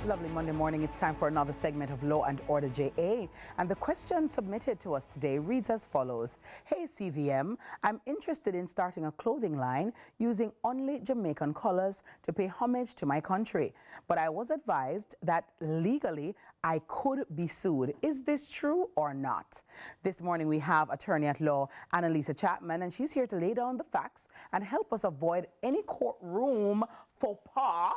Lovely Monday morning. It's time for another segment of Law and Order JA. And the question submitted to us today reads as follows. Hey CVM, I'm interested in starting a clothing line using only Jamaican colors to pay homage to my country. But I was advised that legally I could be sued. Is this true or not? This morning we have attorney at law Annalisa Chapman, and she's here to lay down the facts and help us avoid any courtroom faux pas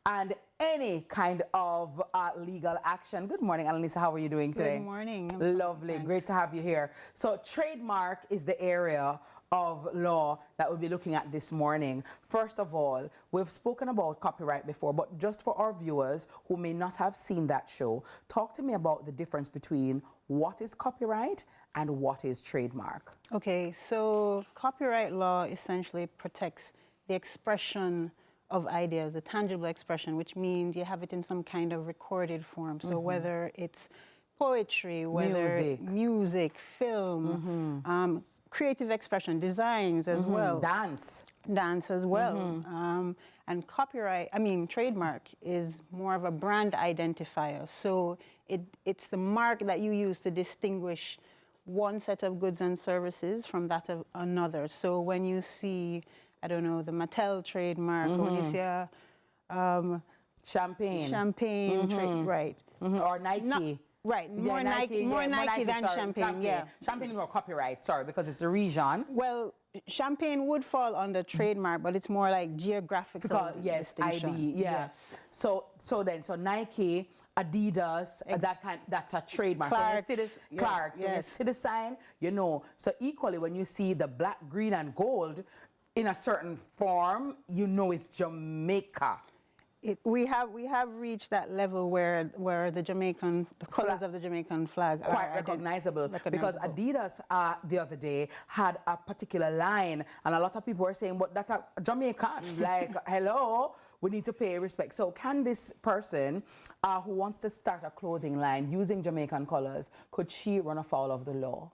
and any kind of legal action. Good morning, Annalisa. How are you doing today? Good morning. Lovely. Thanks. Great to have you here. So trademark is the area of law that we'll be looking at this morning. First of all, we've spoken about copyright before, but just for our viewers who may not have seen that show, talk to me about the difference between what is copyright and what is trademark. Okay, so copyright law essentially protects the expression of ideas, the tangible expression, which means you have it in some kind of recorded form. So whether it's poetry, whether music, film, creative expression, designs as well. Dance as well. And trademark is more of a brand identifier. So it's the mark that you use to distinguish one set of goods and services from that of another. So when you see, I don't know, the Mattel trademark, or when you see a champagne, right. Or Nike. More Nike than champagne, yeah. Champagne is more copyright, sorry, because it's a region. Well, champagne would fall under trademark, but it's more like geographical distinction. ID, yeah. Yes. So Nike, Adidas, that's a trademark. Clarks, so Clarks, when you see the sign, you know. So equally, when you see the black, green, and gold in a certain form, you know it's Jamaica. We have reached that level where the colors of the Jamaican flag are quite recognizable. Because Adidas the other day had a particular line, and a lot of people were saying, but that's a Jamaican. Like, hello, we need to pay respect. So can this person who wants to start a clothing line using Jamaican colors, could she run afoul of the law?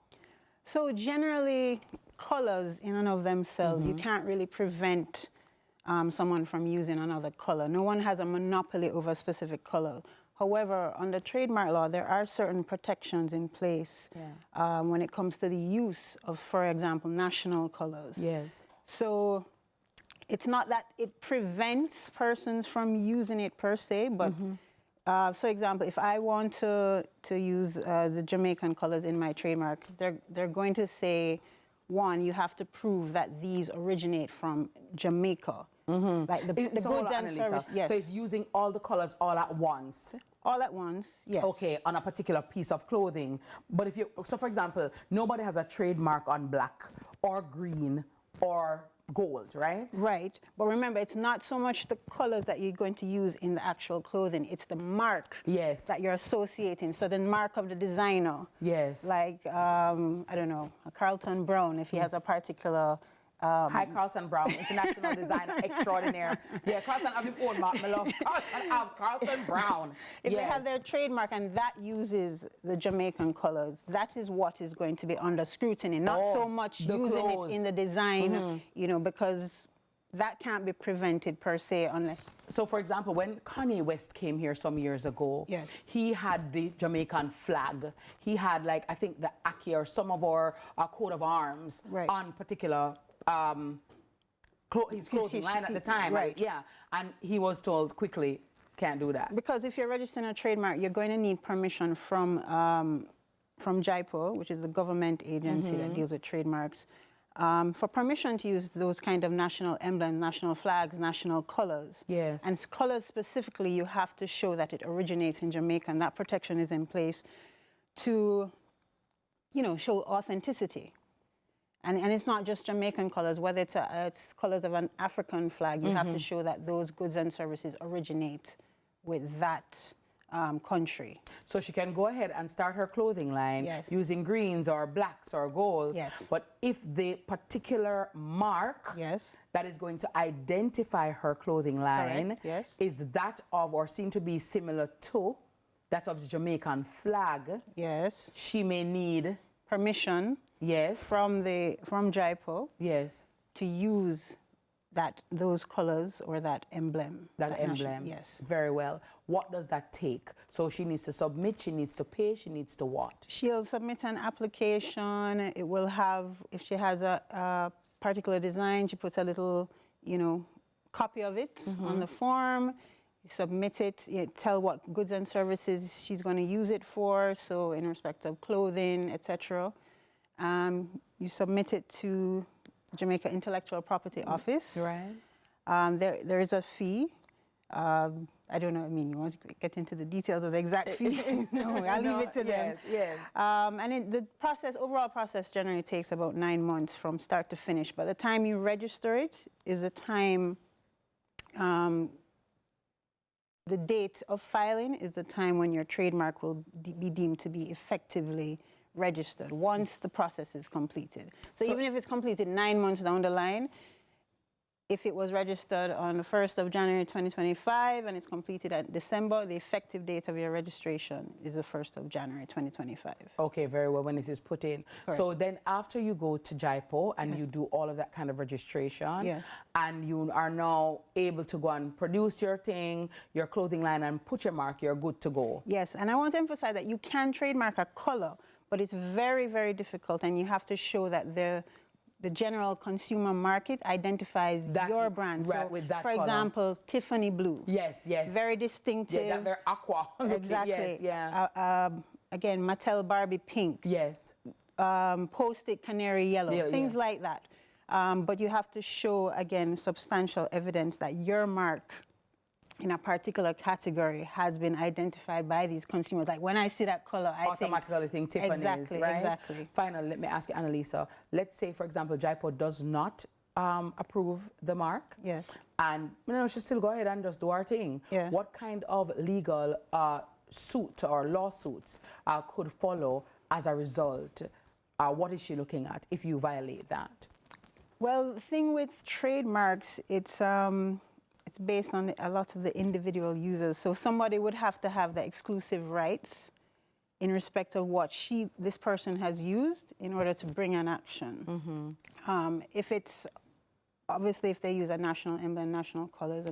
So generally, colors in and of themselves, you can't really prevent someone from using another color. No one has a monopoly over a specific color. However, under trademark law, there are certain protections in place when it comes to the use of, for example, national colors. Yes. So it's not that it prevents persons from using it per se, but so example, if I want to use the Jamaican colors in my trademark, they're going to say, one, you have to prove that these originate from Jamaica. Like the goods and services. Yes. So it's using all the colors all at once. All at once, yes. Okay, on a particular piece of clothing. But if you, so for example, nobody has a trademark on black or green or gold, right? Right. But remember, it's not so much the colors that you're going to use in the actual clothing. It's the mark that you're associating. So the mark of the designer. Yes. Like, I don't know, a Carlton Brown, if he has a particular... Hi, Carlton Brown, international designer extraordinaire. Yeah, Carlton have his own mark, my love. Carlton Brown. If they have their trademark and that uses the Jamaican colors, that is what is going to be under scrutiny, not so much using it in the design, you know, because that can't be prevented per se unless... So, for example, when Kanye West came here some years ago, he had the Jamaican flag. He had, like, I think the Aki or some of our coat of arms on particular... his clothing line at the time, right? Yeah, and he was told quickly, can't do that. Because if you're registering a trademark, you're going to need permission from JIPO, which is the government agency that deals with trademarks, for permission to use those kind of national emblems, national flags, national colors. Yes. And colors specifically, you have to show that it originates in Jamaica, and that protection is in place to, you know, show authenticity. And it's not just Jamaican colors, whether it's colors of an African flag, you have to show that those goods and services originate with that country. So she can go ahead and start her clothing line using greens or blacks or golds. Yes. But if the particular mark that is going to identify her clothing line is that of or seem to be similar to that of the Jamaican flag, she may need permission from JIPO to use those colors or that emblem. That emblem. Yes. Very well. What does that take? So she needs to submit, she needs to pay, she needs to what? She'll submit an application. It will have, if she has a particular design, she puts a little, copy of it on the form. You submit it, you tell what goods and services she's going to use it for, so in respect of clothing, etc. You submit it to Jamaica Intellectual Property Office. Right. There is a fee. I don't know, you want to get into the details of the exact fee? No, I'll leave it to them. Yes. And the overall process generally takes about 9 months from start to finish. By the time you register it is the time, the date of filing is the time when your trademark will be deemed to be effectively registered once the process is completed. So even if it's completed 9 months down the line, if it was registered on the 1st of January 2025 and it's completed at December, the effective date of your registration is the 1st of January 2025. Okay, very well, when it is put in. Correct. So then after you go to JIPO and you do all of that kind of registration, and you are now able to go and produce your thing, your clothing line, and put your mark, you're good to go. Yes, and I want to emphasize that you can trademark a color, but it's very, very difficult, and you have to show that the general consumer market identifies your brand. Right, so, with that for example, Tiffany blue. Yes. Very distinctive. Yeah, that very aqua. Exactly. Yes, yeah. Again, Mattel Barbie pink. Yes. Post-it canary yellow. Things like that. But you have to show, again, substantial evidence that your mark in a particular category has been identified by these consumers. Like when I see that color, I automatically think Tiffany's, right? Exactly. Finally, let me ask you, Annalisa. Let's say, for example, JIPO does not approve the mark. Yes. And she still go ahead and just do our thing. Yeah. What kind of legal suit or lawsuits could follow as a result? What is she looking at if you violate that? Well, the thing with trademarks, it's based on a lot of the individual users. So somebody would have to have the exclusive rights in respect of what this person has used in order to bring an action. If it's, obviously if they use a national emblem, national colors,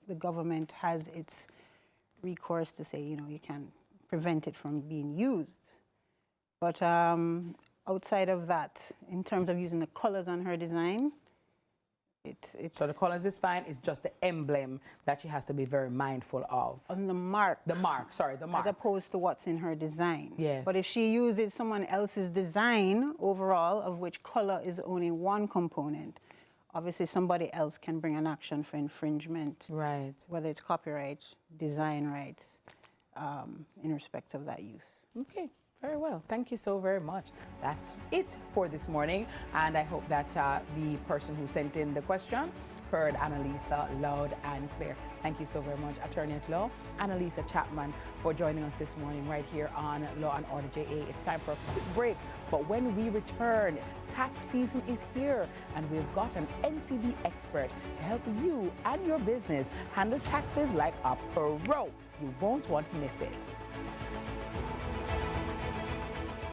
the government has its recourse to say, you can prevent it from being used. But outside of that, in terms of using the colors on her design, so the colors is fine, it's just the emblem that she has to be very mindful of. On the mark. The mark. As opposed to what's in her design. Yes. But if she uses someone else's design overall, of which color is only one component, obviously somebody else can bring an action for infringement. Right. Whether it's copyright, design rights, in respect of that use. Okay. Very well. Thank you so very much. That's it for this morning. And I hope that the person who sent in the question heard Annalisa loud and clear. Thank you so very much, Attorney at Law, Annalisa Chapman, for joining us this morning right here on Law and Order JA. It's time for a quick break. But when we return, tax season is here, and we've got an NCB expert to help you and your business handle taxes like a pro. You won't want to miss it.